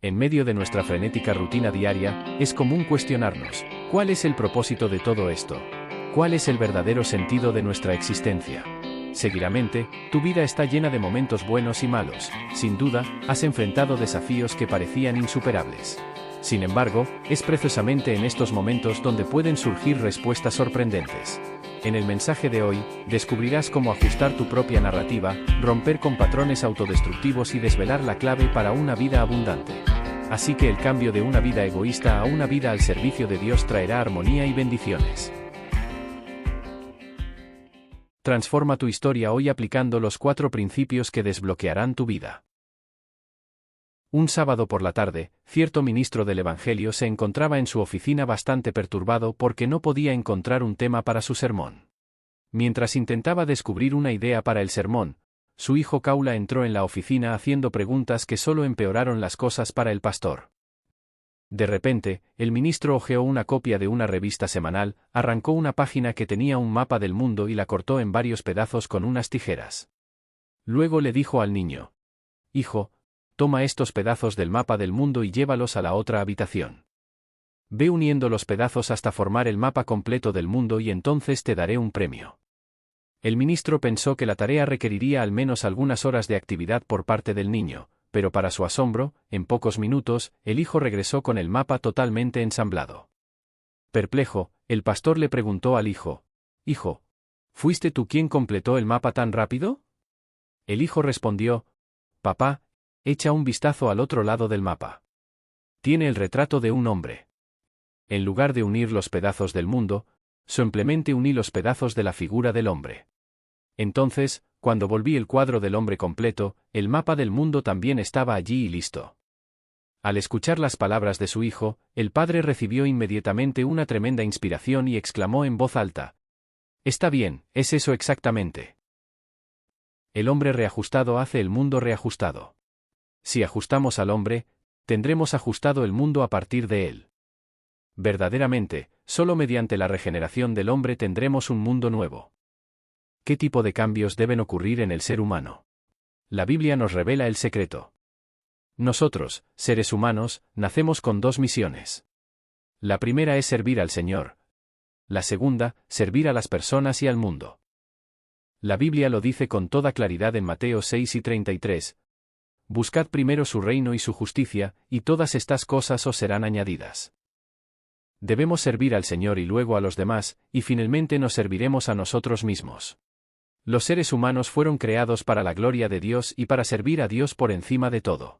En medio de nuestra frenética rutina diaria, es común cuestionarnos, ¿cuál es el propósito de todo esto? ¿Cuál es el verdadero sentido de nuestra existencia? Seguidamente, tu vida está llena de momentos buenos y malos, sin duda, has enfrentado desafíos que parecían insuperables. Sin embargo, es precisamente en estos momentos donde pueden surgir respuestas sorprendentes. En el mensaje de hoy, descubrirás cómo ajustar tu propia narrativa, romper con patrones autodestructivos y desvelar la clave para una vida abundante. Así que el cambio de una vida egoísta a una vida al servicio de Dios traerá armonía y bendiciones. Transforma tu historia hoy aplicando los 4 principios que desbloquearán tu vida. Un sábado por la tarde, cierto ministro del Evangelio se encontraba en su oficina bastante perturbado porque no podía encontrar un tema para su sermón. Mientras intentaba descubrir una idea para el sermón, su hijo Kaula entró en la oficina haciendo preguntas que solo empeoraron las cosas para el pastor. De repente, el ministro hojeó una copia de una revista semanal, arrancó una página que tenía un mapa del mundo y la cortó en varios pedazos con unas tijeras. Luego le dijo al niño: «Hijo, toma estos pedazos del mapa del mundo y llévalos a la otra habitación. Ve uniendo los pedazos hasta formar el mapa completo del mundo y entonces te daré un premio». El ministro pensó que la tarea requeriría al menos algunas horas de actividad por parte del niño, pero para su asombro, en pocos minutos, el hijo regresó con el mapa totalmente ensamblado. Perplejo, el pastor le preguntó al hijo: «Hijo, ¿fuiste tú quien completó el mapa tan rápido?». El hijo respondió: «Papá, echa un vistazo al otro lado del mapa. Tiene el retrato de un hombre. En lugar de unir los pedazos del mundo, simplemente uní los pedazos de la figura del hombre». Entonces, cuando volví el cuadro del hombre completo, el mapa del mundo también estaba allí y listo. Al escuchar las palabras de su hijo, el padre recibió inmediatamente una tremenda inspiración y exclamó en voz alta: «Está bien, es eso exactamente. El hombre reajustado hace el mundo reajustado. Si ajustamos al hombre, tendremos ajustado el mundo a partir de él. Verdaderamente, solo mediante la regeneración del hombre tendremos un mundo nuevo». ¿Qué tipo de cambios deben ocurrir en el ser humano? La Biblia nos revela el secreto. Nosotros, seres humanos, nacemos con 2 misiones. La primera es servir al Señor. La segunda, servir a las personas y al mundo. La Biblia lo dice con toda claridad en Mateo 6:33. «Buscad primero su reino y su justicia, y todas estas cosas os serán añadidas». Debemos servir al Señor y luego a los demás, y finalmente nos serviremos a nosotros mismos. Los seres humanos fueron creados para la gloria de Dios y para servir a Dios por encima de todo.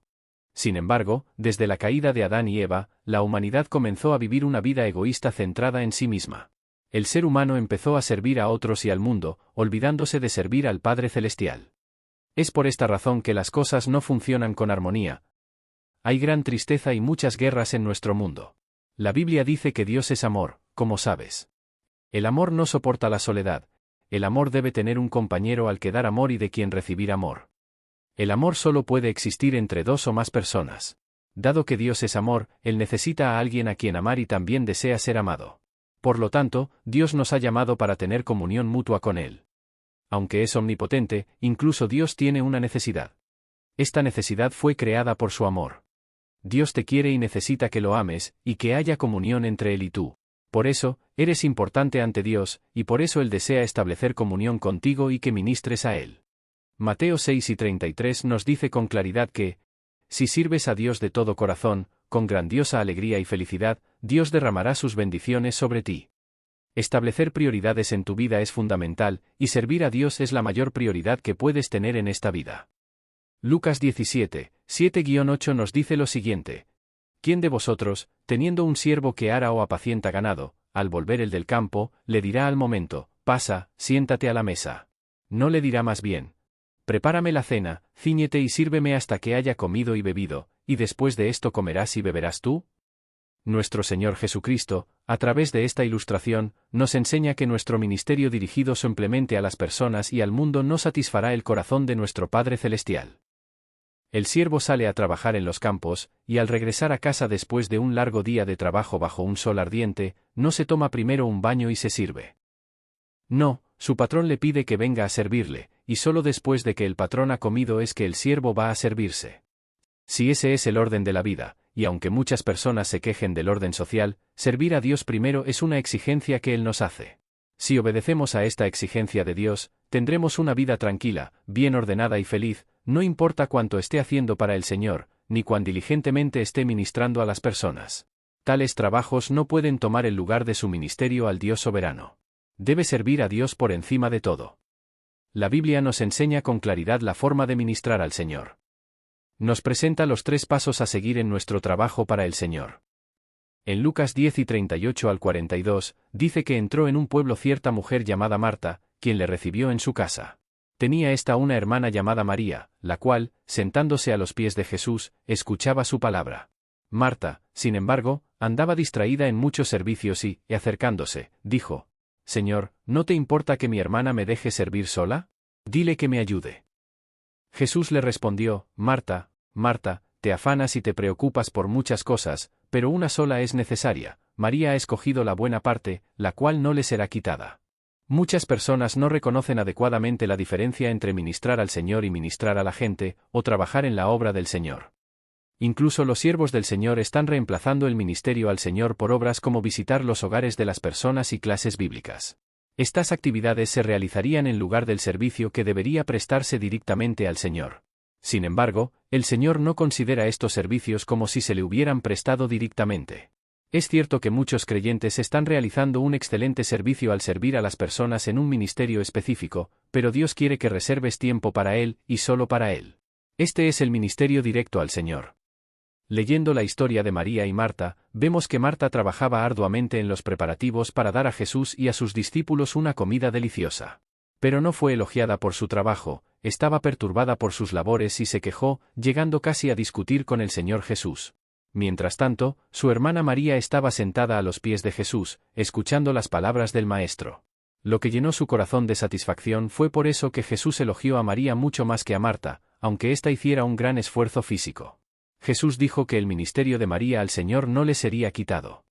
Sin embargo, desde la caída de Adán y Eva, la humanidad comenzó a vivir una vida egoísta centrada en sí misma. El ser humano empezó a servir a otros y al mundo, olvidándose de servir al Padre Celestial. Es por esta razón que las cosas no funcionan con armonía. Hay gran tristeza y muchas guerras en nuestro mundo. La Biblia dice que Dios es amor, como sabes. El amor no soporta la soledad. El amor debe tener un compañero al que dar amor y de quien recibir amor. El amor solo puede existir entre 2 o más personas. Dado que Dios es amor, Él necesita a alguien a quien amar y también desea ser amado. Por lo tanto, Dios nos ha llamado para tener comunión mutua con Él. Aunque es omnipotente, incluso Dios tiene una necesidad. Esta necesidad fue creada por su amor. Dios te quiere y necesita que lo ames, y que haya comunión entre Él y tú. Por eso, eres importante ante Dios, y por eso Él desea establecer comunión contigo y que ministres a Él. Mateo 6:33 nos dice con claridad que, si sirves a Dios de todo corazón, con grandiosa alegría y felicidad, Dios derramará sus bendiciones sobre ti. Establecer prioridades en tu vida es fundamental, y servir a Dios es la mayor prioridad que puedes tener en esta vida. Lucas 17:7-8 nos dice lo siguiente: «¿Quién de vosotros, teniendo un siervo que ara o apacienta ganado, al volver el del campo, le dirá al momento: pasa, siéntate a la mesa? No le dirá más bien: prepárame la cena, cíñete y sírveme hasta que haya comido y bebido, y después de esto comerás y beberás tú?» Nuestro Señor Jesucristo, a través de esta ilustración, nos enseña que nuestro ministerio dirigido simplemente a las personas y al mundo no satisfará el corazón de nuestro Padre Celestial. El siervo sale a trabajar en los campos, y al regresar a casa después de un largo día de trabajo bajo un sol ardiente, no se toma primero un baño y se sirve. No, su patrón le pide que venga a servirle, y solo después de que el patrón ha comido es que el siervo va a servirse. Si ese es el orden de la vida, y aunque muchas personas se quejen del orden social, servir a Dios primero es una exigencia que Él nos hace. Si obedecemos a esta exigencia de Dios, tendremos una vida tranquila, bien ordenada y feliz, no importa cuánto esté haciendo para el Señor, ni cuán diligentemente esté ministrando a las personas. Tales trabajos no pueden tomar el lugar de su ministerio al Dios soberano. Debe servir a Dios por encima de todo. La Biblia nos enseña con claridad la forma de ministrar al Señor. Nos presenta los 3 pasos a seguir en nuestro trabajo para el Señor. En Lucas 10 y 38 al 42, dice que entró en un pueblo cierta mujer llamada Marta, quien le recibió en su casa. Tenía esta una hermana llamada María, la cual, sentándose a los pies de Jesús, escuchaba su palabra. Marta, sin embargo, andaba distraída en muchos servicios y, acercándose, dijo: Señor, ¿no te importa que mi hermana me deje servir sola? Dile que me ayude. Jesús le respondió: Marta, Marta, te afanas y te preocupas por muchas cosas, pero una sola es necesaria. María ha escogido la buena parte, la cual no le será quitada. Muchas personas no reconocen adecuadamente la diferencia entre ministrar al Señor y ministrar a la gente, o trabajar en la obra del Señor. Incluso los siervos del Señor están reemplazando el ministerio al Señor por obras como visitar los hogares de las personas y clases bíblicas. Estas actividades se realizarían en lugar del servicio que debería prestarse directamente al Señor. Sin embargo, el Señor no considera estos servicios como si se le hubieran prestado directamente. Es cierto que muchos creyentes están realizando un excelente servicio al servir a las personas en un ministerio específico, pero Dios quiere que reserves tiempo para Él, y solo para Él. Este es el ministerio directo al Señor. Leyendo la historia de María y Marta, vemos que Marta trabajaba arduamente en los preparativos para dar a Jesús y a sus discípulos una comida deliciosa. Pero no fue elogiada por su trabajo, estaba perturbada por sus labores y se quejó, llegando casi a discutir con el Señor Jesús. Mientras tanto, su hermana María estaba sentada a los pies de Jesús, escuchando las palabras del Maestro. Lo que llenó su corazón de satisfacción fue por eso que Jesús elogió a María mucho más que a Marta, aunque ésta hiciera un gran esfuerzo físico. Jesús dijo que el ministerio de María al Señor no le sería quitado.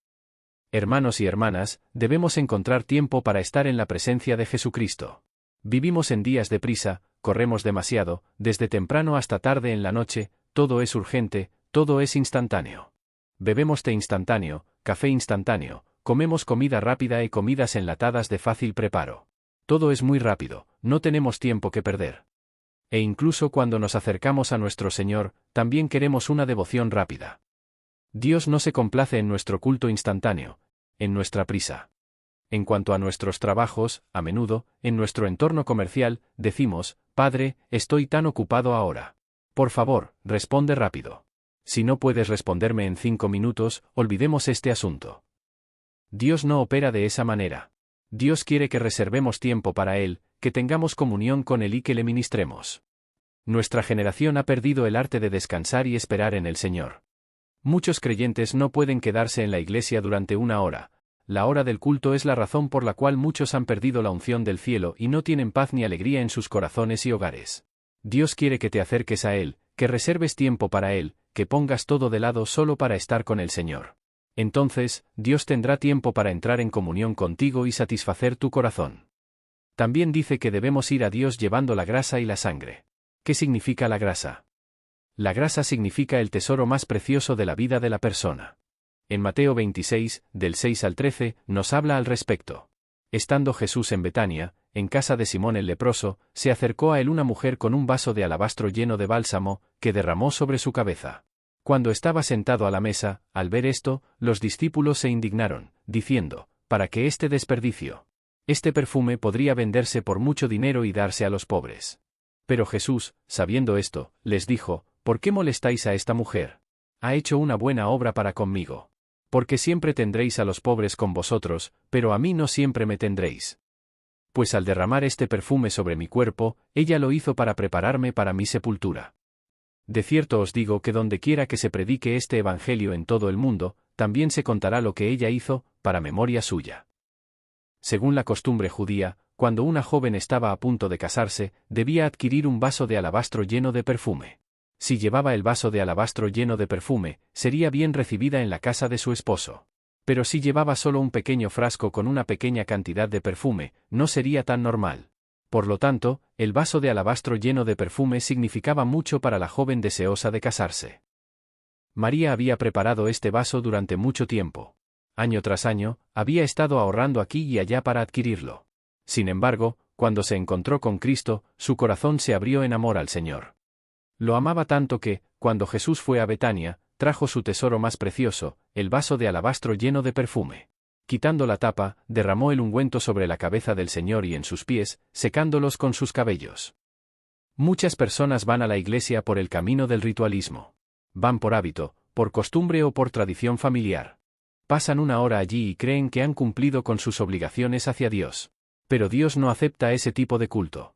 Hermanos y hermanas, debemos encontrar tiempo para estar en la presencia de Jesucristo. Vivimos en días de prisa, corremos demasiado, desde temprano hasta tarde en la noche, todo es urgente, todo es instantáneo. Bebemos té instantáneo, café instantáneo, comemos comida rápida y comidas enlatadas de fácil preparo. Todo es muy rápido, no tenemos tiempo que perder. E incluso cuando nos acercamos a nuestro Señor, también queremos una devoción rápida. Dios no se complace en nuestro culto instantáneo, en nuestra prisa. En cuanto a nuestros trabajos, a menudo, en nuestro entorno comercial, decimos: Padre, estoy tan ocupado ahora. Por favor, responde rápido. Si no puedes responderme en 5 minutos, olvidemos este asunto. Dios no opera de esa manera. Dios quiere que reservemos tiempo para Él, que tengamos comunión con Él y que le ministremos. Nuestra generación ha perdido el arte de descansar y esperar en el Señor. Muchos creyentes no pueden quedarse en la iglesia durante una hora. La hora del culto es la razón por la cual muchos han perdido la unción del cielo y no tienen paz ni alegría en sus corazones y hogares. Dios quiere que te acerques a Él, que reserves tiempo para Él, que pongas todo de lado solo para estar con el Señor. Entonces, Dios tendrá tiempo para entrar en comunión contigo y satisfacer tu corazón. También dice que debemos ir a Dios llevando la grasa y la sangre. ¿Qué significa la grasa? La grasa significa el tesoro más precioso de la vida de la persona. En Mateo 26, del 6 al 13, nos habla al respecto. Estando Jesús en Betania, en casa de Simón el leproso, se acercó a él una mujer con un vaso de alabastro lleno de bálsamo, que derramó sobre su cabeza. Cuando estaba sentado a la mesa, al ver esto, los discípulos se indignaron, diciendo: ¿Para qué este desperdicio? Este perfume podría venderse por mucho dinero y darse a los pobres. Pero Jesús, sabiendo esto, les dijo: ¿Por qué molestáis a esta mujer? Ha hecho una buena obra para conmigo. Porque siempre tendréis a los pobres con vosotros, pero a mí no siempre me tendréis. Pues al derramar este perfume sobre mi cuerpo, ella lo hizo para prepararme para mi sepultura. De cierto os digo que dondequiera que se predique este evangelio en todo el mundo, también se contará lo que ella hizo, para memoria suya. Según la costumbre judía, cuando una joven estaba a punto de casarse, debía adquirir un vaso de alabastro lleno de perfume. Si llevaba el vaso de alabastro lleno de perfume, sería bien recibida en la casa de su esposo. Pero si llevaba solo un pequeño frasco con una pequeña cantidad de perfume, no sería tan normal. Por lo tanto, el vaso de alabastro lleno de perfume significaba mucho para la joven deseosa de casarse. María había preparado este vaso durante mucho tiempo. Año tras año, había estado ahorrando aquí y allá para adquirirlo. Sin embargo, cuando se encontró con Cristo, su corazón se abrió en amor al Señor. Lo amaba tanto que, cuando Jesús fue a Betania, trajo su tesoro más precioso, el vaso de alabastro lleno de perfume. Quitando la tapa, derramó el ungüento sobre la cabeza del Señor y en sus pies, secándolos con sus cabellos. Muchas personas van a la iglesia por el camino del ritualismo. Van por hábito, por costumbre o por tradición familiar. Pasan una hora allí y creen que han cumplido con sus obligaciones hacia Dios. Pero Dios no acepta ese tipo de culto.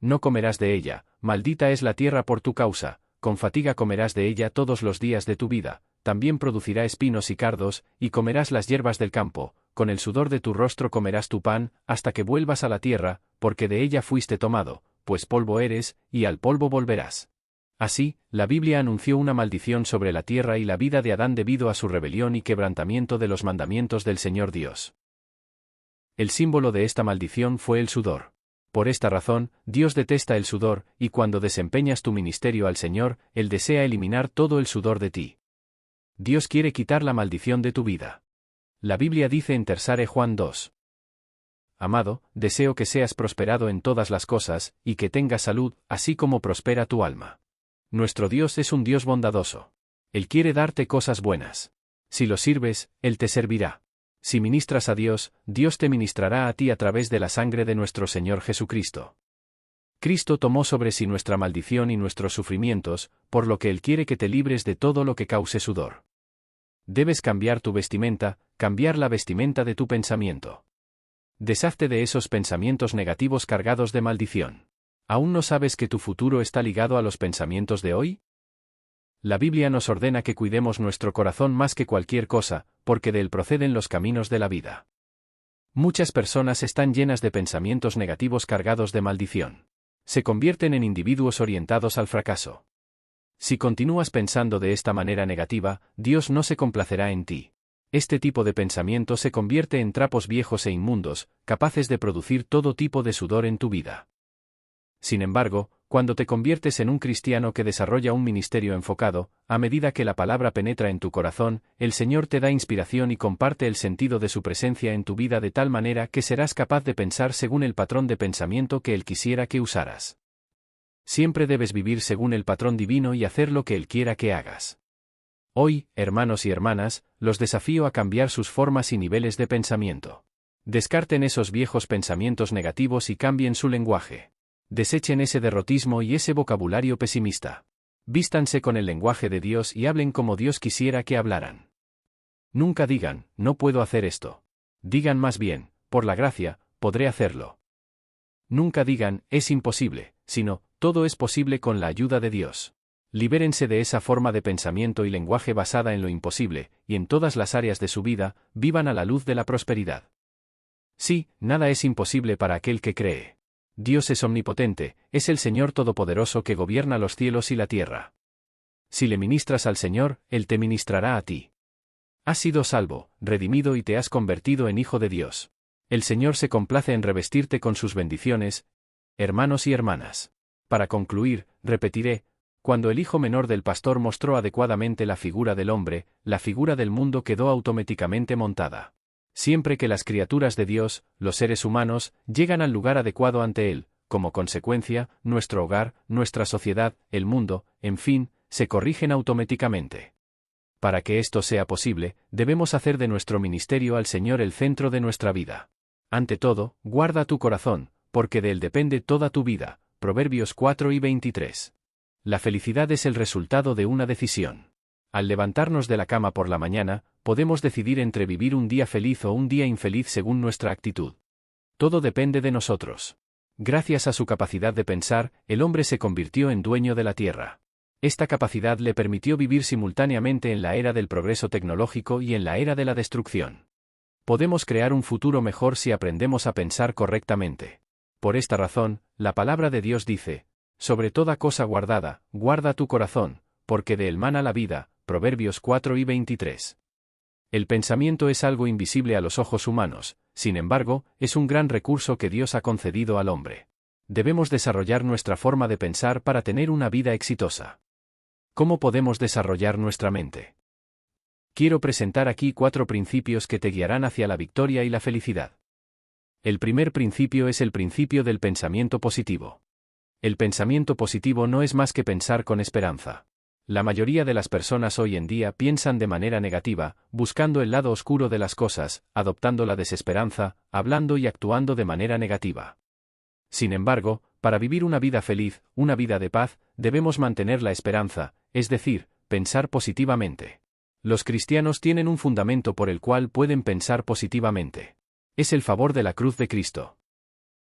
No comerás de ella, maldita es la tierra por tu causa, con fatiga comerás de ella todos los días de tu vida, también producirá espinos y cardos, y comerás las hierbas del campo, con el sudor de tu rostro comerás tu pan, hasta que vuelvas a la tierra, porque de ella fuiste tomado, pues polvo eres, y al polvo volverás. Así, la Biblia anunció una maldición sobre la tierra y la vida de Adán debido a su rebelión y quebrantamiento de los mandamientos del Señor Dios. El símbolo de esta maldición fue el sudor. Por esta razón, Dios detesta el sudor, y cuando desempeñas tu ministerio al Señor, Él desea eliminar todo el sudor de ti. Dios quiere quitar la maldición de tu vida. La Biblia dice en 3 Juan 2. Amado, deseo que seas prosperado en todas las cosas, y que tengas salud, así como prospera tu alma. Nuestro Dios es un Dios bondadoso. Él quiere darte cosas buenas. Si lo sirves, Él te servirá. Si ministras a Dios, Dios te ministrará a ti a través de la sangre de nuestro Señor Jesucristo. Cristo tomó sobre sí nuestra maldición y nuestros sufrimientos, por lo que Él quiere que te libres de todo lo que cause sudor. Debes cambiar tu vestimenta, cambiar la vestimenta de tu pensamiento. Deshazte de esos pensamientos negativos cargados de maldición. ¿Aún no sabes que tu futuro está ligado a los pensamientos de hoy? La Biblia nos ordena que cuidemos nuestro corazón más que cualquier cosa, porque de él proceden los caminos de la vida. Muchas personas están llenas de pensamientos negativos cargados de maldición. Se convierten en individuos orientados al fracaso. Si continúas pensando de esta manera negativa, Dios no se complacerá en ti. Este tipo de pensamiento se convierte en trapos viejos e inmundos, capaces de producir todo tipo de sudor en tu vida. Sin embargo, cuando te conviertes en un cristiano que desarrolla un ministerio enfocado, a medida que la palabra penetra en tu corazón, el Señor te da inspiración y comparte el sentido de su presencia en tu vida de tal manera que serás capaz de pensar según el patrón de pensamiento que Él quisiera que usaras. Siempre debes vivir según el patrón divino y hacer lo que Él quiera que hagas. Hoy, hermanos y hermanas, los desafío a cambiar sus formas y niveles de pensamiento. Descarten esos viejos pensamientos negativos y cambien su lenguaje. Desechen ese derrotismo y ese vocabulario pesimista. Vístanse con el lenguaje de Dios y hablen como Dios quisiera que hablaran. Nunca digan, no puedo hacer esto. Digan más bien, por la gracia, podré hacerlo. Nunca digan, es imposible, sino, todo es posible con la ayuda de Dios. Libérense de esa forma de pensamiento y lenguaje basada en lo imposible, y en todas las áreas de su vida, vivan a la luz de la prosperidad. Sí, nada es imposible para aquel que cree. Dios es omnipotente, es el Señor Todopoderoso que gobierna los cielos y la tierra. Si le ministras al Señor, Él te ministrará a ti. Has sido salvo, redimido y te has convertido en hijo de Dios. El Señor se complace en revestirte con sus bendiciones, hermanos y hermanas. Para concluir, repetiré, cuando el hijo menor del pastor mostró adecuadamente la figura del hombre, la figura del mundo quedó automáticamente montada. Siempre que las criaturas de Dios, los seres humanos, llegan al lugar adecuado ante Él, como consecuencia, nuestro hogar, nuestra sociedad, el mundo, en fin, se corrigen automáticamente. Para que esto sea posible, debemos hacer de nuestro ministerio al Señor el centro de nuestra vida. Ante todo, guarda tu corazón, porque de él depende toda tu vida. Proverbios 4:23. La felicidad es el resultado de una decisión. Al levantarnos de la cama por la mañana, podemos decidir entre vivir un día feliz o un día infeliz según nuestra actitud. Todo depende de nosotros. Gracias a su capacidad de pensar, el hombre se convirtió en dueño de la tierra. Esta capacidad le permitió vivir simultáneamente en la era del progreso tecnológico y en la era de la destrucción. Podemos crear un futuro mejor si aprendemos a pensar correctamente. Por esta razón, la palabra de Dios dice, sobre toda cosa guardada, guarda tu corazón, porque de él mana la vida. Proverbios 4:23. El pensamiento es algo invisible a los ojos humanos, sin embargo, es un gran recurso que Dios ha concedido al hombre. Debemos desarrollar nuestra forma de pensar para tener una vida exitosa. ¿Cómo podemos desarrollar nuestra mente? Quiero presentar aquí 4 principios que te guiarán hacia la victoria y la felicidad. El primer principio es el principio del pensamiento positivo. El pensamiento positivo no es más que pensar con esperanza. La mayoría de las personas hoy en día piensan de manera negativa, buscando el lado oscuro de las cosas, adoptando la desesperanza, hablando y actuando de manera negativa. Sin embargo, para vivir una vida feliz, una vida de paz, debemos mantener la esperanza, es decir, pensar positivamente. Los cristianos tienen un fundamento por el cual pueden pensar positivamente. Es el favor de la cruz de Cristo.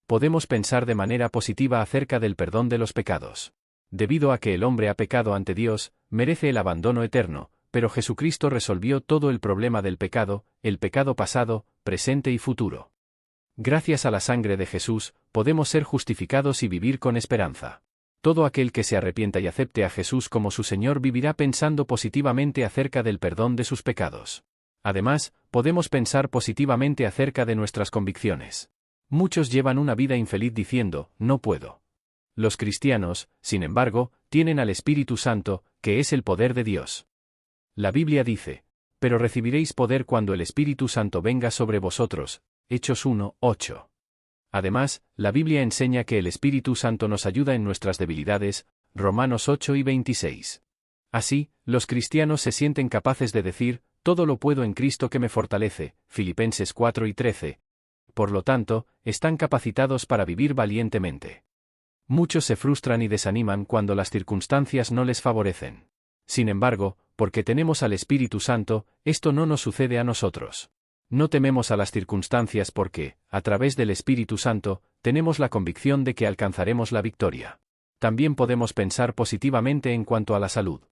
Podemos pensar de manera positiva acerca del perdón de los pecados. Debido a que el hombre ha pecado ante Dios, merece el abandono eterno, pero Jesucristo resolvió todo el problema del pecado, el pecado pasado, presente y futuro. Gracias a la sangre de Jesús, podemos ser justificados y vivir con esperanza. Todo aquel que se arrepienta y acepte a Jesús como su Señor vivirá pensando positivamente acerca del perdón de sus pecados. Además, podemos pensar positivamente acerca de nuestras convicciones. Muchos llevan una vida infeliz diciendo, no puedo. Los cristianos, sin embargo, tienen al Espíritu Santo, que es el poder de Dios. La Biblia dice, pero recibiréis poder cuando el Espíritu Santo venga sobre vosotros. Hechos 1:8. Además, la Biblia enseña que el Espíritu Santo nos ayuda en nuestras debilidades, Romanos 8:26. Así, los cristianos se sienten capaces de decir, todo lo puedo en Cristo que me fortalece, Filipenses 4:13. Por lo tanto, están capacitados para vivir valientemente. Muchos se frustran y desaniman cuando las circunstancias no les favorecen. Sin embargo, porque tenemos al Espíritu Santo, esto no nos sucede a nosotros. No tememos a las circunstancias porque, a través del Espíritu Santo, tenemos la convicción de que alcanzaremos la victoria. También podemos pensar positivamente en cuanto a la salud.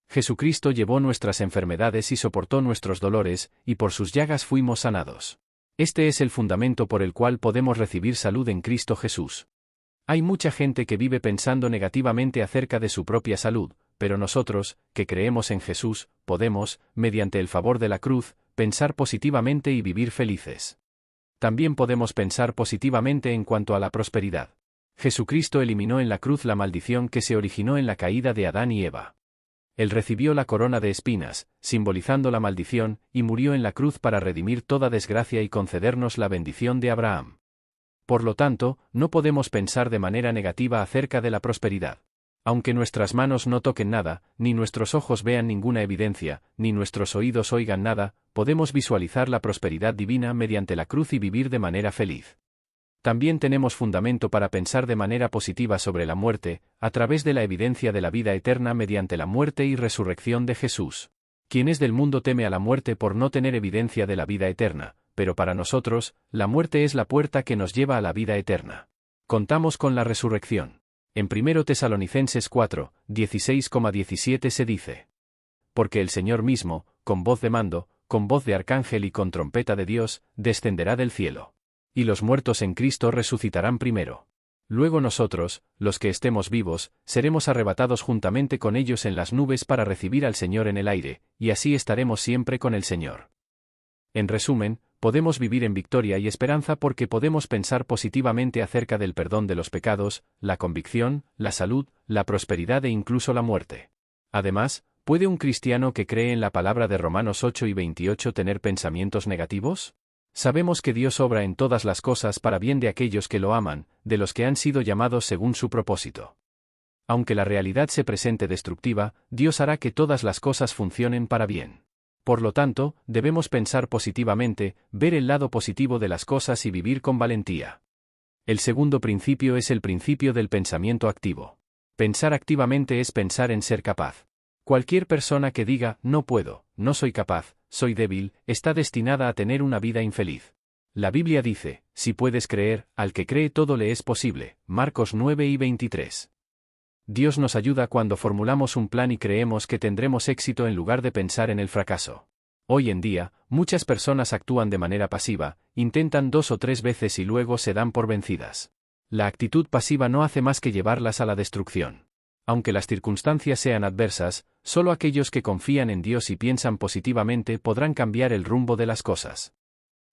Jesucristo llevó nuestras enfermedades y soportó nuestros dolores, y por sus llagas fuimos sanados. Este es el fundamento por el cual podemos recibir salud en Cristo Jesús. Hay mucha gente que vive pensando negativamente acerca de su propia salud, pero nosotros, que creemos en Jesús, podemos, mediante el favor de la cruz, pensar positivamente y vivir felices. También podemos pensar positivamente en cuanto a la prosperidad. Jesucristo eliminó en la cruz la maldición que se originó en la caída de Adán y Eva. Él recibió la corona de espinas, simbolizando la maldición, y murió en la cruz para redimir toda desgracia y concedernos la bendición de Abraham. Por lo tanto, no podemos pensar de manera negativa acerca de la prosperidad. Aunque nuestras manos no toquen nada, ni nuestros ojos vean ninguna evidencia, ni nuestros oídos oigan nada, podemos visualizar la prosperidad divina mediante la cruz y vivir de manera feliz. También tenemos fundamento para pensar de manera positiva sobre la muerte, a través de la evidencia de la vida eterna mediante la muerte y resurrección de Jesús. Quien es del mundo teme a la muerte por no tener evidencia de la vida eterna, pero para nosotros, la muerte es la puerta que nos lleva a la vida eterna. Contamos con la resurrección. En 1 Tesalonicenses 4, 16,17 se dice: porque el Señor mismo, con voz de mando, con voz de arcángel y con trompeta de Dios, descenderá del cielo. Y los muertos en Cristo resucitarán primero. Luego nosotros, los que estemos vivos, seremos arrebatados juntamente con ellos en las nubes para recibir al Señor en el aire, y así estaremos siempre con el Señor. En resumen, podemos vivir en victoria y esperanza porque podemos pensar positivamente acerca del perdón de los pecados, la convicción, la salud, la prosperidad e incluso la muerte. Además, ¿puede un cristiano que cree en la palabra de Romanos 8:28 tener pensamientos negativos? Sabemos que Dios obra en todas las cosas para bien de aquellos que lo aman, de los que han sido llamados según su propósito. Aunque la realidad se presente destructiva, Dios hará que todas las cosas funcionen para bien. Por lo tanto, debemos pensar positivamente, ver el lado positivo de las cosas y vivir con valentía. El segundo principio es el principio del pensamiento activo. Pensar activamente es pensar en ser capaz. Cualquier persona que diga, no puedo, no soy capaz, soy débil, está destinada a tener una vida infeliz. La Biblia dice, si puedes creer, al que cree todo le es posible, Marcos 9:23. Dios nos ayuda cuando formulamos un plan y creemos que tendremos éxito en lugar de pensar en el fracaso. Hoy en día, muchas personas actúan de manera pasiva, intentan 2 o 3 veces y luego se dan por vencidas. La actitud pasiva no hace más que llevarlas a la destrucción. Aunque las circunstancias sean adversas, solo aquellos que confían en Dios y piensan positivamente podrán cambiar el rumbo de las cosas.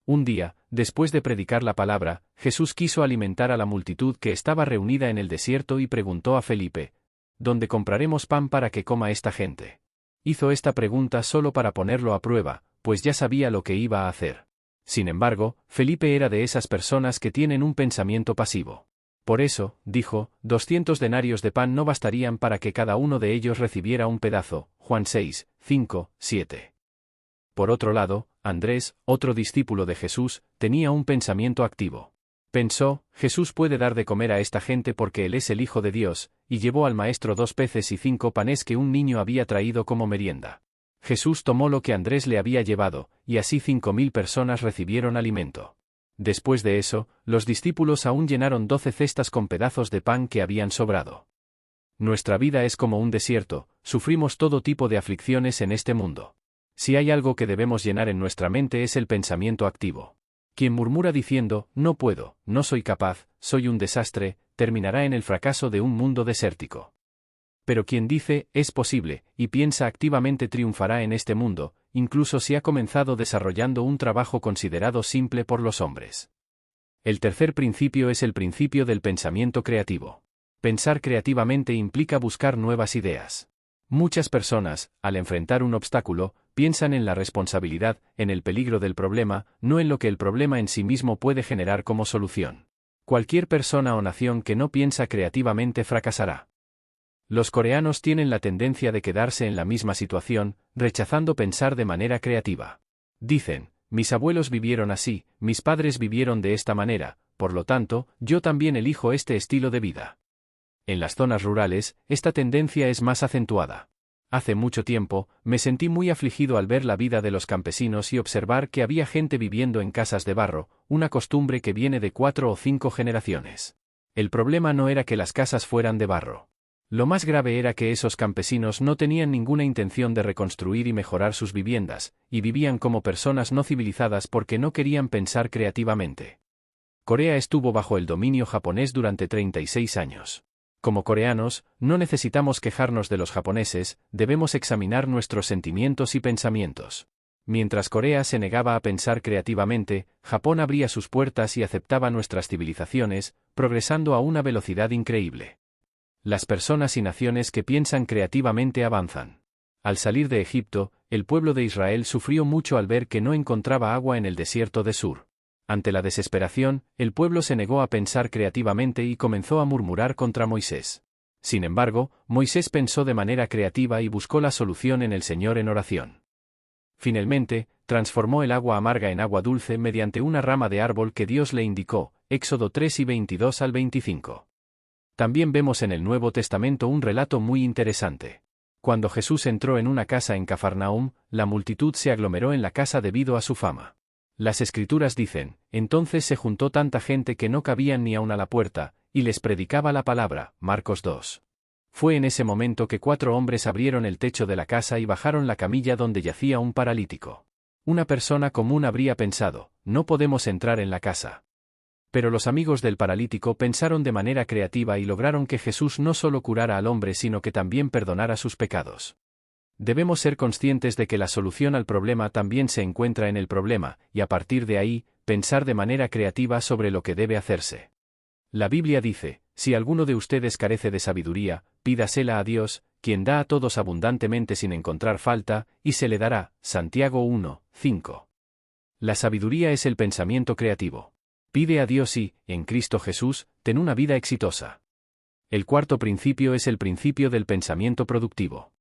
Un día, después de predicar la palabra, Jesús quiso alimentar a la multitud que estaba reunida en el desierto y preguntó a Felipe: ¿dónde compraremos pan para que coma esta gente? Hizo esta pregunta solo para ponerlo a prueba, pues ya sabía lo que iba a hacer. Sin embargo, Felipe era de esas personas que tienen un pensamiento pasivo. Por eso, dijo, 200 denarios de pan no bastarían para que cada uno de ellos recibiera un pedazo. Juan 6, 5, 7. Por otro lado, Andrés, otro discípulo de Jesús, tenía un pensamiento activo. Pensó, Jesús puede dar de comer a esta gente porque Él es el Hijo de Dios, y llevó al maestro 2 peces y 5 panes que un niño había traído como merienda. Jesús tomó lo que Andrés le había llevado, y así 5.000 personas recibieron alimento. Después de eso, los discípulos aún llenaron 12 cestas con pedazos de pan que habían sobrado. Nuestra vida es como un desierto, sufrimos todo tipo de aflicciones en este mundo. Si hay algo que debemos llenar en nuestra mente es el pensamiento activo. Quien murmura diciendo, no puedo, no soy capaz, soy un desastre, terminará en el fracaso de un mundo desértico. Pero quien dice, es posible, y piensa activamente triunfará en este mundo, incluso si ha comenzado desarrollando un trabajo considerado simple por los hombres. El tercer principio es el principio del pensamiento creativo. Pensar creativamente implica buscar nuevas ideas. Muchas personas, al enfrentar un obstáculo, piensan en la responsabilidad, en el peligro del problema, no en lo que el problema en sí mismo puede generar como solución. Cualquier persona o nación que no piensa creativamente fracasará. Los coreanos tienen la tendencia de quedarse en la misma situación, rechazando pensar de manera creativa. Dicen, mis abuelos vivieron así, mis padres vivieron de esta manera, por lo tanto, yo también elijo este estilo de vida. En las zonas rurales, esta tendencia es más acentuada. Hace mucho tiempo, me sentí muy afligido al ver la vida de los campesinos y observar que había gente viviendo en casas de barro, una costumbre que viene de 4 o 5 generaciones. El problema no era que las casas fueran de barro. Lo más grave era que esos campesinos no tenían ninguna intención de reconstruir y mejorar sus viviendas, y vivían como personas no civilizadas porque no querían pensar creativamente. Corea estuvo bajo el dominio japonés durante 36 años. Como coreanos, no necesitamos quejarnos de los japoneses, debemos examinar nuestros sentimientos y pensamientos. Mientras Corea se negaba a pensar creativamente, Japón abría sus puertas y aceptaba nuestras civilizaciones, progresando a una velocidad increíble. Las personas y naciones que piensan creativamente avanzan. Al salir de Egipto, el pueblo de Israel sufrió mucho al ver que no encontraba agua en el desierto de Sur. Ante la desesperación, el pueblo se negó a pensar creativamente y comenzó a murmurar contra Moisés. Sin embargo, Moisés pensó de manera creativa y buscó la solución en el Señor en oración. Finalmente, transformó el agua amarga en agua dulce mediante una rama de árbol que Dios le indicó, Éxodo 3 y 22 al 25. También vemos en el Nuevo Testamento un relato muy interesante. Cuando Jesús entró en una casa en Cafarnaúm, la multitud se aglomeró en la casa debido a su fama. Las Escrituras dicen, entonces se juntó tanta gente que no cabían ni aun a la puerta, y les predicaba la palabra. Marcos 2. Fue en ese momento que 4 hombres abrieron el techo de la casa y bajaron la camilla donde yacía un paralítico. Una persona común habría pensado, no podemos entrar en la casa. Pero los amigos del paralítico pensaron de manera creativa y lograron que Jesús no solo curara al hombre sino que también perdonara sus pecados. Debemos ser conscientes de que la solución al problema también se encuentra en el problema, y a partir de ahí, pensar de manera creativa sobre lo que debe hacerse. La Biblia dice, si alguno de ustedes carece de sabiduría, pídasela a Dios, quien da a todos abundantemente sin encontrar falta, y se le dará. Santiago 1, 5. La sabiduría es el pensamiento creativo. Pide a Dios y, en Cristo Jesús, ten una vida exitosa. El cuarto principio es el principio del pensamiento productivo.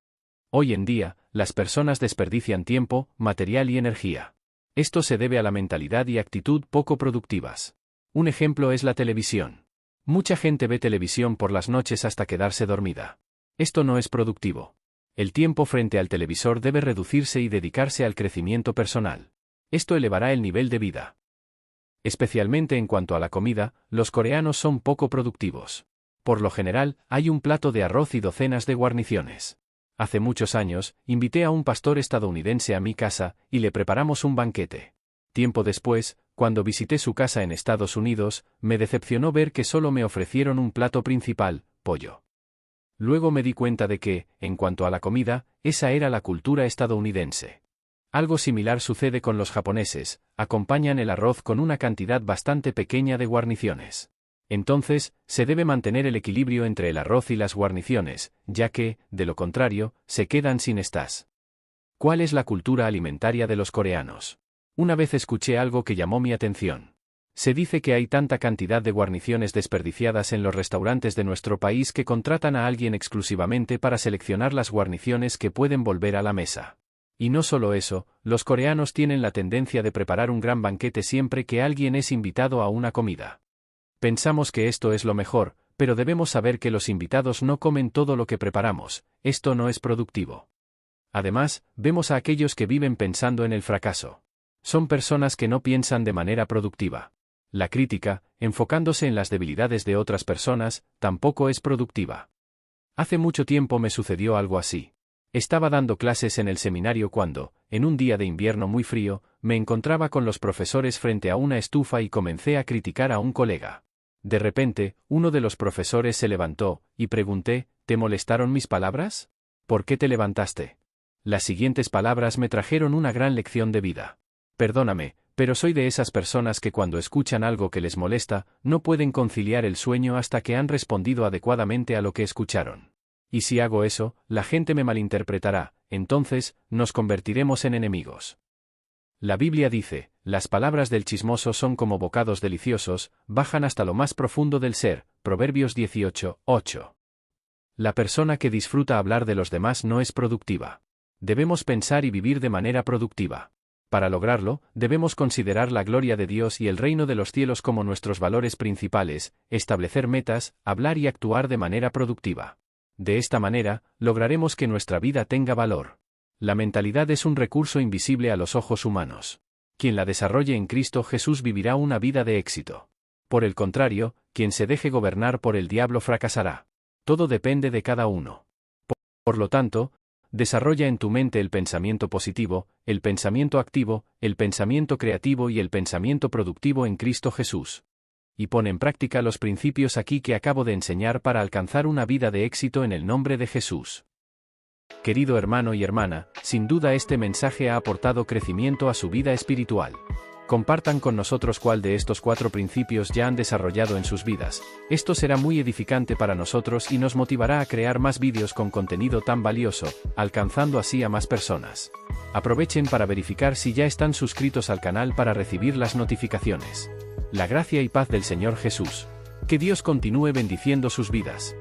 Hoy en día, las personas desperdician tiempo, material y energía. Esto se debe a la mentalidad y actitud poco productivas. Un ejemplo es la televisión. Mucha gente ve televisión por las noches hasta quedarse dormida. Esto no es productivo. El tiempo frente al televisor debe reducirse y dedicarse al crecimiento personal. Esto elevará el nivel de vida. Especialmente en cuanto a la comida, los coreanos son poco productivos. Por lo general, hay un plato de arroz y docenas de guarniciones. Hace muchos años, invité a un pastor estadounidense a mi casa, y le preparamos un banquete. Tiempo después, cuando visité su casa en Estados Unidos, me decepcionó ver que solo me ofrecieron un plato principal, pollo. Luego me di cuenta de que, en cuanto a la comida, esa era la cultura estadounidense. Algo similar sucede con los japoneses, acompañan el arroz con una cantidad bastante pequeña de guarniciones. Entonces, se debe mantener el equilibrio entre el arroz y las guarniciones, ya que, de lo contrario, se quedan sin estas. ¿Cuál es la cultura alimentaria de los coreanos? Una vez escuché algo que llamó mi atención. Se dice que hay tanta cantidad de guarniciones desperdiciadas en los restaurantes de nuestro país que contratan a alguien exclusivamente para seleccionar las guarniciones que pueden volver a la mesa. Y no solo eso, los coreanos tienen la tendencia de preparar un gran banquete siempre que alguien es invitado a una comida. Pensamos que esto es lo mejor, pero debemos saber que los invitados no comen todo lo que preparamos, esto no es productivo. Además, vemos a aquellos que viven pensando en el fracaso. Son personas que no piensan de manera productiva. La crítica, enfocándose en las debilidades de otras personas, tampoco es productiva. Hace mucho tiempo me sucedió algo así. Estaba dando clases en el seminario cuando, en un día de invierno muy frío, me encontraba con los profesores frente a una estufa y comencé a criticar a un colega. De repente, uno de los profesores se levantó, y pregunté, ¿te molestaron mis palabras? ¿Por qué te levantaste? Las siguientes palabras me trajeron una gran lección de vida. Perdóname, pero soy de esas personas que cuando escuchan algo que les molesta, no pueden conciliar el sueño hasta que han respondido adecuadamente a lo que escucharon. Y si hago eso, la gente me malinterpretará, entonces, nos convertiremos en enemigos. La Biblia dice, las palabras del chismoso son como bocados deliciosos, bajan hasta lo más profundo del ser, Proverbios 18:8. La persona que disfruta hablar de los demás no es productiva. Debemos pensar y vivir de manera productiva. Para lograrlo, debemos considerar la gloria de Dios y el reino de los cielos como nuestros valores principales, establecer metas, hablar y actuar de manera productiva. De esta manera, lograremos que nuestra vida tenga valor. La mentalidad es un recurso invisible a los ojos humanos. Quien la desarrolle en Cristo Jesús vivirá una vida de éxito. Por el contrario, quien se deje gobernar por el diablo fracasará. Todo depende de cada uno. Por lo tanto, desarrolla en tu mente el pensamiento positivo, el pensamiento activo, el pensamiento creativo y el pensamiento productivo en Cristo Jesús. Y pon en práctica los principios aquí que acabo de enseñar para alcanzar una vida de éxito en el nombre de Jesús. Querido hermano y hermana, sin duda este mensaje ha aportado crecimiento a su vida espiritual. Compartan con nosotros cuál de estos 4 principios ya han desarrollado en sus vidas. Esto será muy edificante para nosotros y nos motivará a crear más vídeos con contenido tan valioso, alcanzando así a más personas. Aprovechen para verificar si ya están suscritos al canal para recibir las notificaciones. La gracia y paz del Señor Jesús. Que Dios continúe bendiciendo sus vidas.